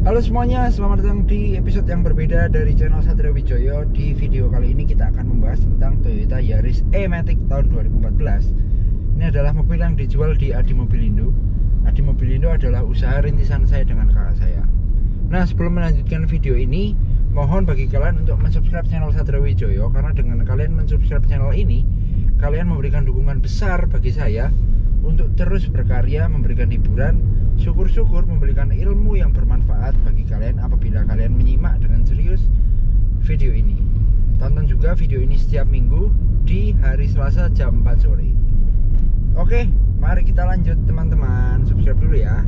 Halo semuanya, selamat datang di episode yang berbeda dari channel Satrio Wijoyo. Di video kali ini kita akan membahas tentang Toyota Yaris E-Matic tahun 2014. Ini adalah mobil yang dijual di Adi Mobilindo. Adi Mobilindo adalah usaha rintisan saya dengan kakak saya. Nah, sebelum melanjutkan video ini, mohon bagi kalian untuk mensubscribe channel Satrio Wijoyo, karena dengan kalian mensubscribe channel ini, kalian memberikan dukungan besar bagi saya untuk terus berkarya, memberikan hiburan, syukur-syukur memberikan ilmu yang bermanfaat bagi kalian apabila kalian menyimak dengan serius video ini. Tonton juga video ini setiap minggu di hari Selasa jam 4 sore. Oke, mari kita lanjut teman-teman. Subscribe dulu ya.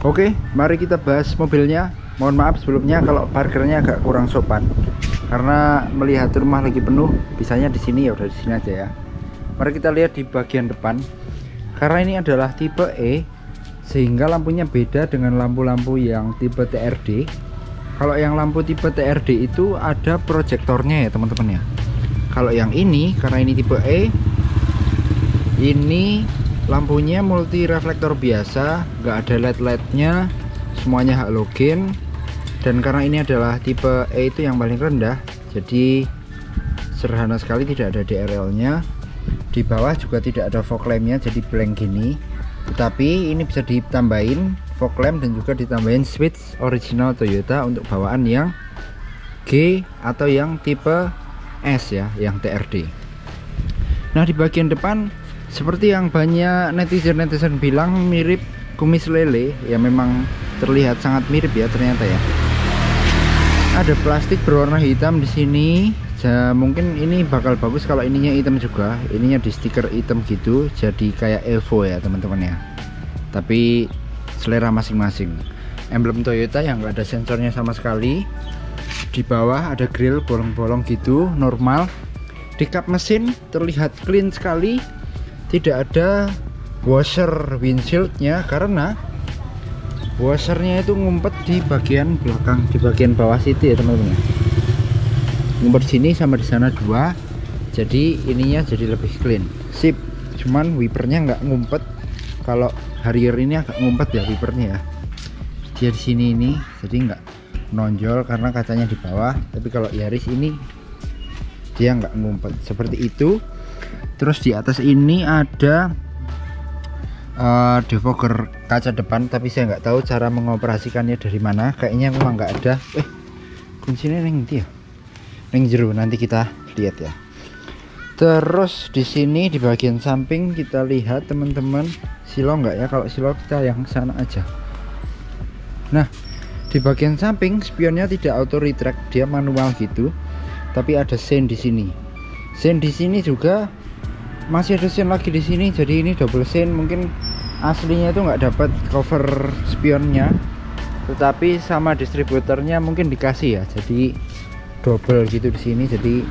Oke, mari kita bahas mobilnya. Mohon maaf sebelumnya kalau parkirnya agak kurang sopan, karena melihat rumah lagi penuh. Bisanya di sini, ya udah di sini aja ya. Mari kita lihat di bagian depan. Karena ini adalah tipe E, sehingga lampunya beda dengan lampu-lampu yang tipe TRD. Kalau yang lampu tipe TRD itu ada proyektornya ya teman-teman ya. Kalau yang ini, karena ini tipe E, ini lampunya multi reflektor biasa, nggak ada LED-nya, semuanya halogen. Dan karena ini adalah tipe E itu yang paling rendah, jadi sederhana sekali, tidak ada DRL-nya. Di bawah juga tidak ada fog lamp-nya, jadi blank gini. Tetapi ini bisa ditambahin fog lamp dan juga ditambahin switch original Toyota untuk bawaan yang G atau yang tipe S ya, yang TRD. Nah, di bagian depan seperti yang banyak netizen bilang mirip kumis lele, ya memang terlihat sangat mirip ya ternyata ya. Ada plastik berwarna hitam di sini. Mungkin ini bakal bagus kalau ininya hitam juga. Ininya di stiker hitam gitu, jadi kayak Evo ya teman-teman ya. Tapi selera masing-masing. Emblem Toyota yang nggak ada sensornya sama sekali. Di bawah ada grill bolong-bolong gitu, normal. Di kap mesin terlihat clean sekali. Tidak ada washer windshieldnya, karena washernya itu ngumpet di bagian belakang, di bagian bawah situ ya teman-teman. Ngumpet sini sama di sana dua, jadi ininya jadi lebih clean, sip. Cuman wipernya nggak ngumpet. Kalau Harrier ini agak ngumpet ya wipernya ya. Dia di sini ini, jadi nggak nonjol karena kacanya di bawah. Tapi kalau Yaris ini dia nggak ngumpet seperti itu. Terus di atas ini ada defogger kaca depan, tapi saya nggak tahu cara mengoperasikannya dari mana. Kayaknya memang nggak ada. Kuncinya neng dia, neng jeru, nanti kita lihat ya. Terus di sini di bagian samping kita lihat teman-teman, silo nggak ya? Kalau silo kita yang sana aja. Nah, di bagian samping spionnya tidak auto retract, dia manual gitu. Tapi ada sen di sini. Sen di sini juga masih ada sen lagi di sini, jadi ini double sen. Mungkin aslinya itu nggak dapat cover spionnya, tetapi sama distributornya mungkin dikasih ya, jadi double gitu di sini. Jadi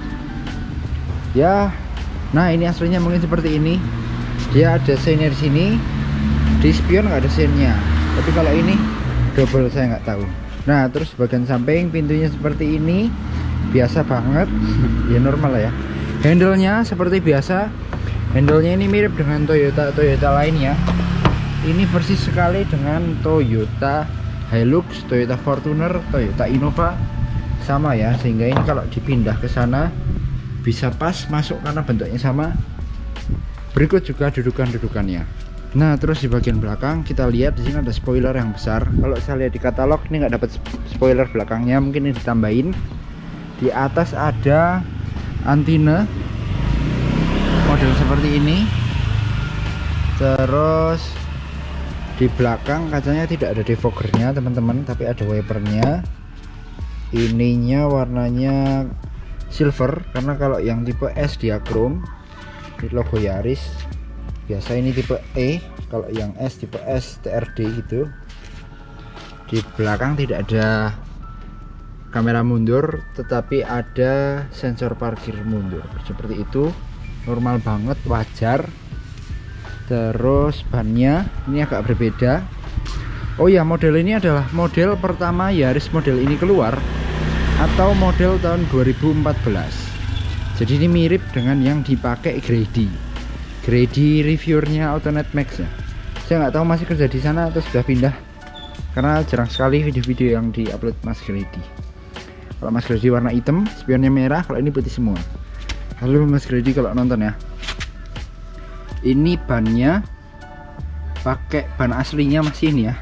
ya, nah ini aslinya mungkin seperti ini, dia ada sennya di sini. Di spion nggak ada sennya, tapi kalau ini double saya nggak tahu. Nah, terus bagian samping pintunya seperti ini, biasa banget ya, normal lah ya. Handle-nya seperti biasa. Handle-nya ini mirip dengan Toyota lainnya. Ini persis sekali dengan Toyota Hilux, Toyota Fortuner, Toyota Innova, sama ya. Sehingga ini kalau dipindah ke sana bisa pas masuk karena bentuknya sama. Berikut juga dudukan-dudukannya. Nah, terus di bagian belakang kita lihat di sini ada spoiler yang besar. Kalau saya lihat di katalog ini nggak dapat spoiler belakangnya, mungkin ini ditambahin. Di atas ada antena model seperti ini. Terus di belakang kacanya tidak ada defoggernya teman-teman, tapi ada wipernya. Ininya warnanya silver, karena kalau yang tipe S dia chrome. Ini logo Yaris. Biasa ini tipe E, kalau yang S tipe S TRD gitu. Di belakang tidak ada kamera mundur, tetapi ada sensor parkir mundur. Seperti itu, normal banget, wajar. Terus bannya ini agak berbeda. Oh ya, model ini adalah model pertama Yaris model ini keluar, atau model tahun 2014. Jadi ini mirip dengan yang dipakai Grady reviewernya Autonet Max ya. Saya nggak tahu masih kerja di sana atau sudah pindah, karena jarang sekali video-video yang diupload Mas Grady. Kalau Mas Grady warna hitam, spionnya merah, kalau ini putih semua. Halo Mas Grady kalau nonton ya. Ini bannya pakai ban aslinya masih ini ya,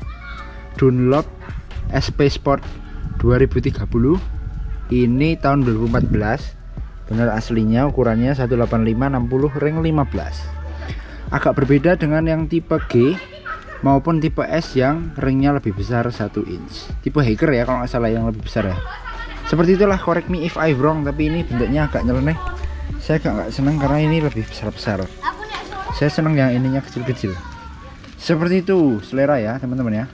Dunlop SP Sport 2030. Ini tahun 2014, benar aslinya, ukurannya 185/60 ring 15. Agak berbeda dengan yang tipe G maupun tipe S yang ringnya lebih besar 1 inch. Tipe hiker ya kalau nggak salah, yang lebih besar ya. Seperti itulah, correct me if I wrong, tapi ini bentuknya agak nyeleneh. Saya nggak seneng karena ini lebih besar-besar. Saya seneng yang ininya kecil-kecil. Seperti itu selera ya teman-teman ya.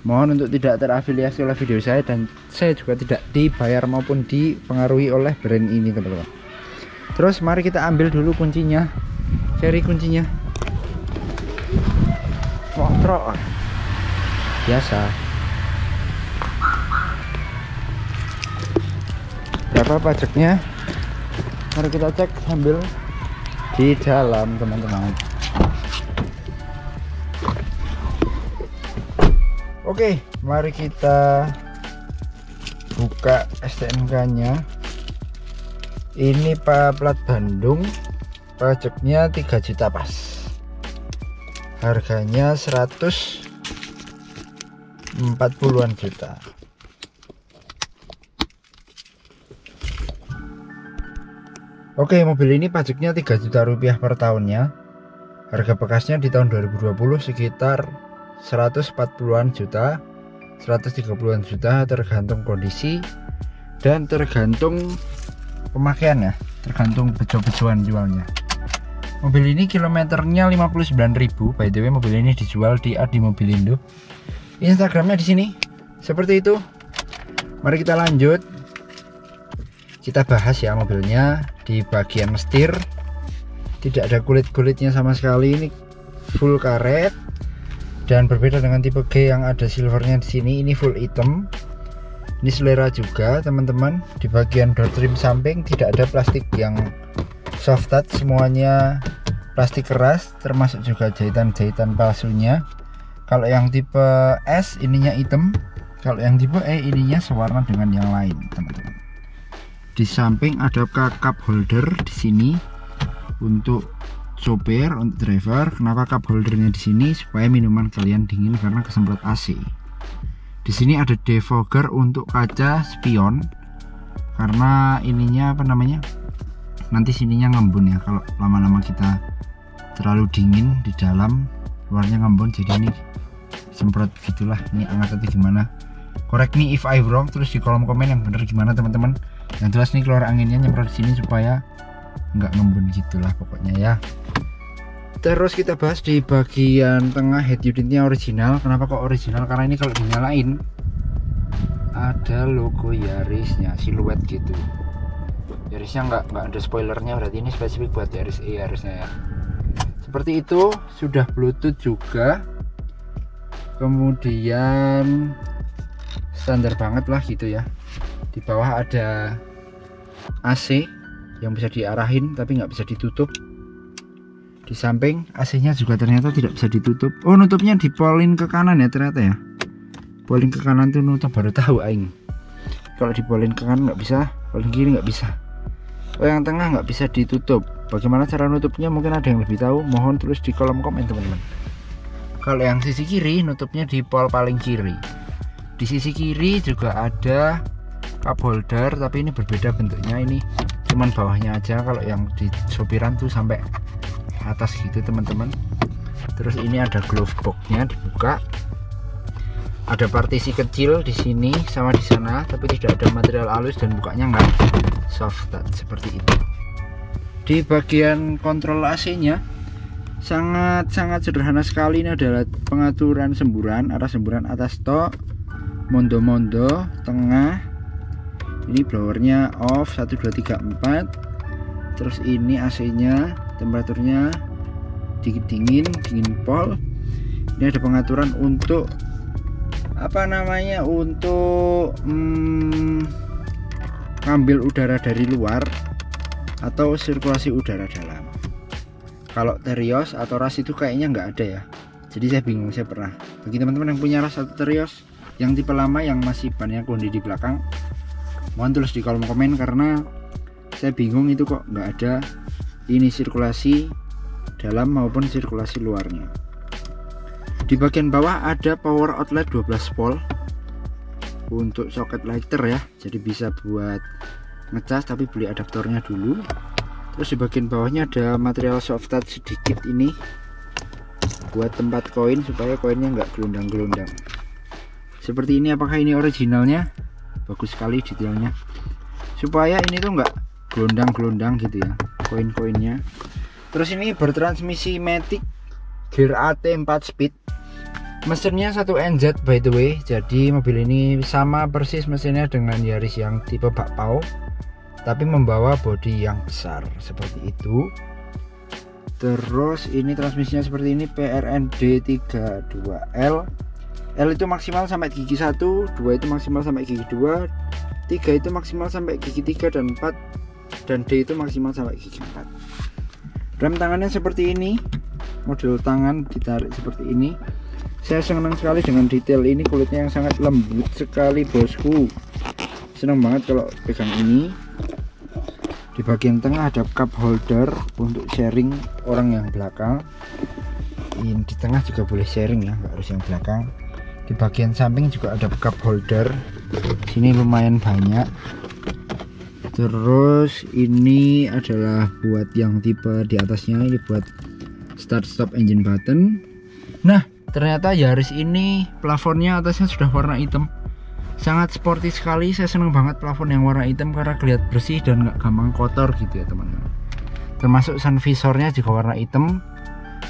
Mohon untuk tidak terafiliasi oleh video saya, dan saya juga tidak dibayar maupun dipengaruhi oleh brand ini teman-teman. Terus mari kita ambil dulu kuncinya, seri kuncinya. Motor biasa. Berapa pajaknya? Mari kita cek sambil di dalam teman-teman. Oke, mari kita buka STNK-nya. Ini plat Bandung, pajaknya 3 juta pas. Harganya 140-an juta. Oke, mobil ini pajaknya 3 juta rupiah per tahunnya. Harga bekasnya di tahun 2020 sekitar 140-an juta, 130-an juta, tergantung kondisi dan tergantung pemakaian ya, tergantung bejo-bejoan jualnya. Mobil ini kilometernya 59.000. By the way, mobil ini dijual di Adi Mobilindo. Instagramnya di sini. Seperti itu. Mari kita lanjut. Kita bahas ya mobilnya. Di bagian setir tidak ada kulit-kulitnya sama sekali, ini full karet. Dan berbeda dengan tipe G yang ada silvernya di sini, ini full hitam. Ini selera juga teman-teman. Di bagian door trim samping tidak ada plastik yang soft touch, semuanya plastik keras, termasuk juga jahitan-jahitan palsunya. Kalau yang tipe S ininya hitam, kalau yang tipe E ininya sewarna dengan yang lain teman-teman. Di samping ada cup holder di sini untuk sopir, untuk driver. Kenapa cup holdernya di sini? Supaya minuman kalian dingin karena kesemprot AC. Di sini ada defogger untuk kaca spion, karena ininya apa namanya? Nanti sininya ngembun ya kalau lama-lama kita terlalu dingin di dalam, luarnya ngembun, jadi ini semprot gitulah. Ini anget atau gimana? Correct me if I wrong, terus di kolom komen yang bener gimana teman-teman. Yang jelas nih keluar anginnya nyemprot di sini supaya nggak ngembun gitulah pokoknya ya. Terus kita bahas di bagian tengah, head unitnya original. Kenapa kok original? Karena ini kalau dinyalain ada logo Yarisnya, siluet gitu. Yarisnya nggak ada spoilernya, berarti ini spesifik buat Yaris E harusnya ya. Seperti itu. Sudah Bluetooth juga. Kemudian standar banget lah gitu ya. Di bawah ada AC yang bisa diarahin tapi nggak bisa ditutup. Di samping AC-nya juga ternyata tidak bisa ditutup. Oh, nutupnya dipolin ke kanan ya ternyata ya. Polin ke kanan tuh nutup, baru tahu aing. Kalau dipolin ke kanan nggak bisa, polin kiri nggak bisa. Oh, yang tengah nggak bisa ditutup. Bagaimana cara nutupnya? Mungkin ada yang lebih tahu. Mohon tulis di kolom komen teman-teman. Kalau yang sisi kiri, nutupnya di pol paling kiri. Di sisi kiri juga ada cup holder, tapi ini berbeda bentuknya. Ini cuman bawahnya aja, kalau yang di sopiran tuh sampai atas gitu teman-teman. Terus ini ada glove boxnya, dibuka. Ada partisi kecil di sini sama di sana, tapi tidak ada material halus dan bukanya enggak soft touch seperti itu. Di bagian kontrol AC-nya sangat sederhana sekali. Ini adalah pengaturan semburan, arah semburan atas tok, mondo tengah. Ini blowernya off 1 2 3 4. Terus ini AC nya temperaturnya dingin pol. Ini ada pengaturan untuk apa namanya, untuk ngambil udara dari luar atau sirkulasi udara dalam. Kalau Terios atau ras itu kayaknya nggak ada ya, jadi saya bingung. Saya pernah, bagi teman-teman yang punya ras atau Terios yang tipe lama yang masih bannya kondi di belakang, mohon tulis di kolom komen, karena saya bingung itu kok nggak ada ini sirkulasi dalam maupun sirkulasi luarnya. Di bagian bawah ada power outlet 12 volt untuk soket lighter ya, jadi bisa buat ngecas, tapi beli adaptornya dulu. Terus di bagian bawahnya ada material soft touch sedikit, ini buat tempat koin supaya koinnya nggak gelundang-gelundang seperti ini. Apakah ini originalnya? Bagus sekali detailnya, supaya ini tuh nggak gelundang-gelundang gitu ya koin-koinnya. Terus ini bertransmisi matic gear AT 4 speed, mesinnya 1 NZ by the way. Jadi mobil ini sama persis mesinnya dengan Yaris yang tipe bakpao, tapi membawa bodi yang besar seperti itu. Terus ini transmisinya seperti ini, PRND 32L. L itu maksimal sampai gigi 1, 2 itu maksimal sampai gigi 2, 3 itu maksimal sampai gigi 3 dan 4, dan D itu maksimal sampai gigi 4. Rem tangannya seperti ini, model tangan ditarik seperti ini. Saya senang sekali dengan detail ini, kulitnya yang sangat lembut sekali bosku. Senang banget kalau pegang ini. Di bagian tengah ada cup holder untuk sharing orang yang belakang. Ini di tengah juga boleh sharing ya, nggak harus yang belakang. Di bagian samping juga ada cup holder. Sini lumayan banyak. Terus ini adalah buat yang tipe di atasnya, ini buat start stop engine button. Nah, ternyata Yaris ini plafonnya atasnya sudah warna hitam. Sangat sporty sekali. Saya senang banget plafon yang warna hitam karena kelihatan bersih dan nggak gampang kotor gitu ya teman-teman. Termasuk sun visornya juga warna hitam.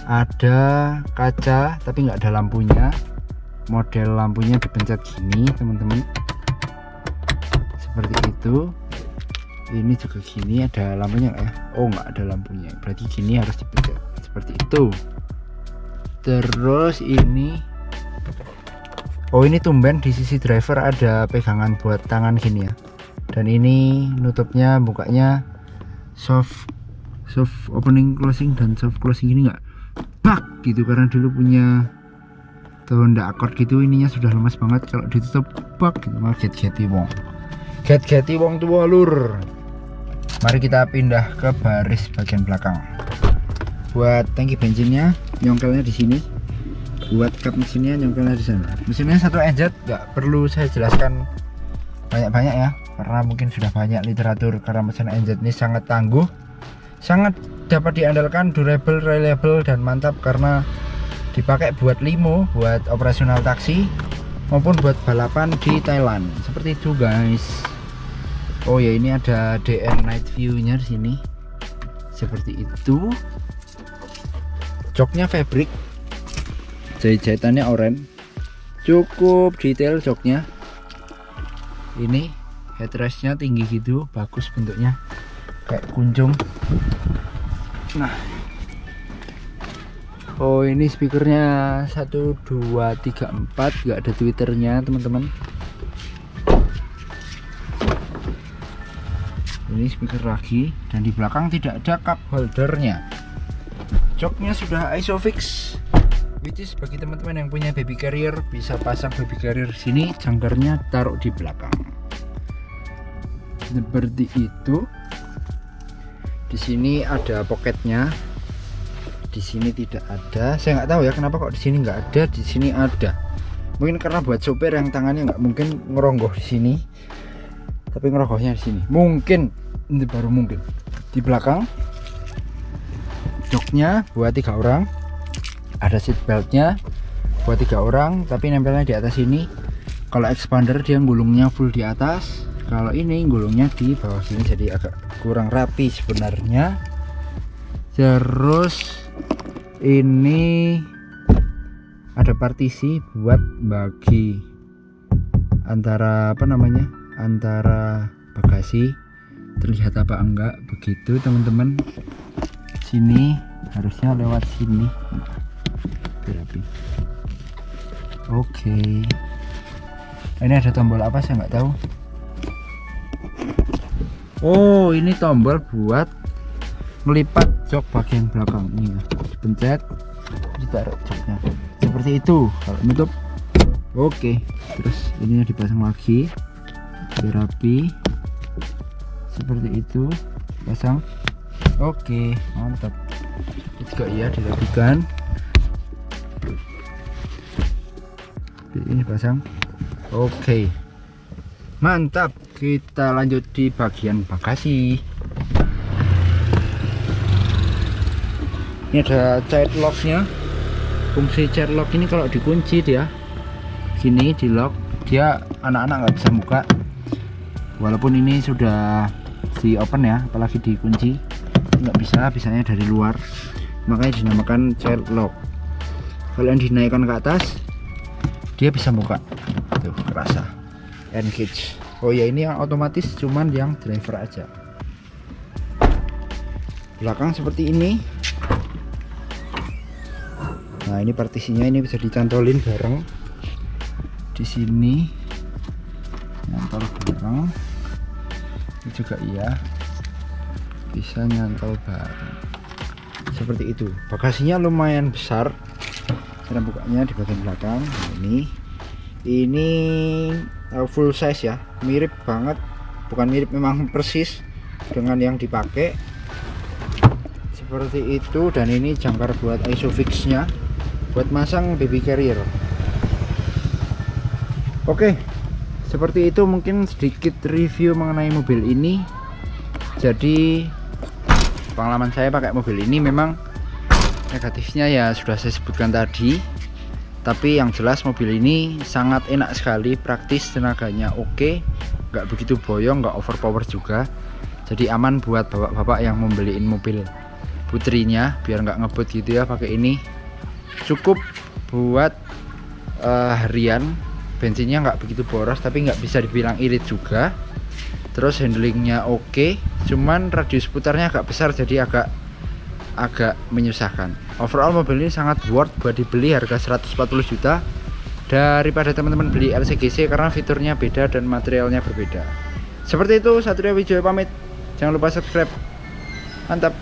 Ada kaca tapi nggak ada lampunya. Model lampunya dipencet gini teman-teman, seperti itu. Ini juga gini, ada lampunya nggak ya? Oh, nggak ada lampunya, berarti gini harus dipencet seperti itu. Terus ini, oh ini tumben di sisi driver ada pegangan buat tangan gini ya. Dan ini nutupnya, bukanya soft opening closing dan soft closing, gini nggak bak gitu, karena dulu punya Honda Accord gitu, ininya sudah lemas banget. Kalau ditutup bak gitu, malah get-geti wong tua lur. Mari kita pindah ke baris bagian belakang. Buat tangki bensinnya nyongkelnya di sini. Buat kap mesinnya nyongkelnya di sana. Mesinnya 1 NZ, nggak perlu saya jelaskan banyak-banyak ya, karena mungkin sudah banyak literatur. Karena mesin NZ ini sangat tangguh, sangat dapat diandalkan, durable, reliable, dan mantap karena dipakai buat limo, buat operasional taksi, maupun buat balapan di Thailand. Seperti itu guys. Oh ya, ini ada DN night view-nya di sini. Seperti itu. Joknya fabric, jahit-jahitannya oranye, cukup detail joknya. Ini headrestnya tinggi gitu, bagus bentuknya kayak kunjung. Nah, oh ini speakernya 1 2 3 4, nggak ada twitternya teman-teman. Ini speaker lagi, dan di belakang tidak ada cup holdernya. Joknya sudah isofix, which is bagi teman-teman yang punya baby carrier bisa pasang baby carrier sini, jangkarnya taruh di belakang. Seperti itu. Di sini ada pocketnya, di sini tidak ada. Saya nggak tahu ya kenapa kok di sini nggak ada, di sini ada. Mungkin karena buat sopir yang tangannya nggak mungkin ngeronggoh di sini, tapi ngeronggohnya di sini. Mungkin ini baru mungkin. Di belakang joknya buat 3 orang, ada seat beltnya buat 3 orang, tapi nempelnya di atas ini. Kalau expander dia gulungnya full di atas, kalau ini gulungnya di bawah sini, jadi agak kurang rapi sebenarnya. Terus ini ada partisi buat bagi antara antara bagasi. Terlihat apa enggak begitu teman-teman. Sini harusnya lewat sini. Rapi. Oke. Ini ada tombol apa saya nggak tahu. Oh, ini tombol buat melipat jok bagian belakang ini. Pencet, ditaruh joknya. Seperti itu. Kalau nutup, oke. Terus ini dipasang lagi, biar rapi. Seperti itu, pasang. Oke, mantap. Ini juga iya dirapikan. Ini pasang. Oke, mantap. Kita lanjut di bagian bagasi. Ini ada child locknya. Fungsi child lock ini kalau dikunci dia gini, di lock, dia anak-anak nggak bisa buka. Walaupun ini sudah di open ya, apalagi dikunci nggak bisa, bisanya dari luar. Makanya dinamakan child lock. Kalau yang dinaikkan ke atas, dia bisa buka. Tuh, kerasa. Engage. Oh ya, ini yang otomatis, cuman yang driver aja. Belakang seperti ini. Nah, ini partisinya, ini bisa dicantolin bareng di sini, nyantol bareng. Ini juga iya, bisa nyantol bareng seperti itu. Bagasinya lumayan besar. Cara bukanya di bagian belakang. Nah, ini full size ya, mirip banget, bukan mirip, memang persis dengan yang dipakai seperti itu. Dan ini jangkar buat isofix nya buat masang baby carrier. Oke, seperti itu mungkin sedikit review mengenai mobil ini. Jadi pengalaman saya pakai mobil ini, memang negatifnya ya sudah saya sebutkan tadi, tapi yang jelas mobil ini sangat enak sekali, praktis, tenaganya oke, nggak begitu boyong, nggak overpower juga. Jadi aman buat bapak-bapak yang membeliin mobil putrinya biar nggak ngebut gitu ya pakai ini. Cukup buat harian. Bensinnya nggak begitu boros, tapi nggak bisa dibilang irit juga. Terus handlingnya oke, cuman radius putarnya agak besar, jadi agak menyusahkan. Overall mobil ini sangat worth buat dibeli, harga 140 juta daripada teman-teman beli LCGC karena fiturnya beda dan materialnya berbeda. Seperti itu, Satrio Wijaya pamit. Jangan lupa subscribe. Mantap.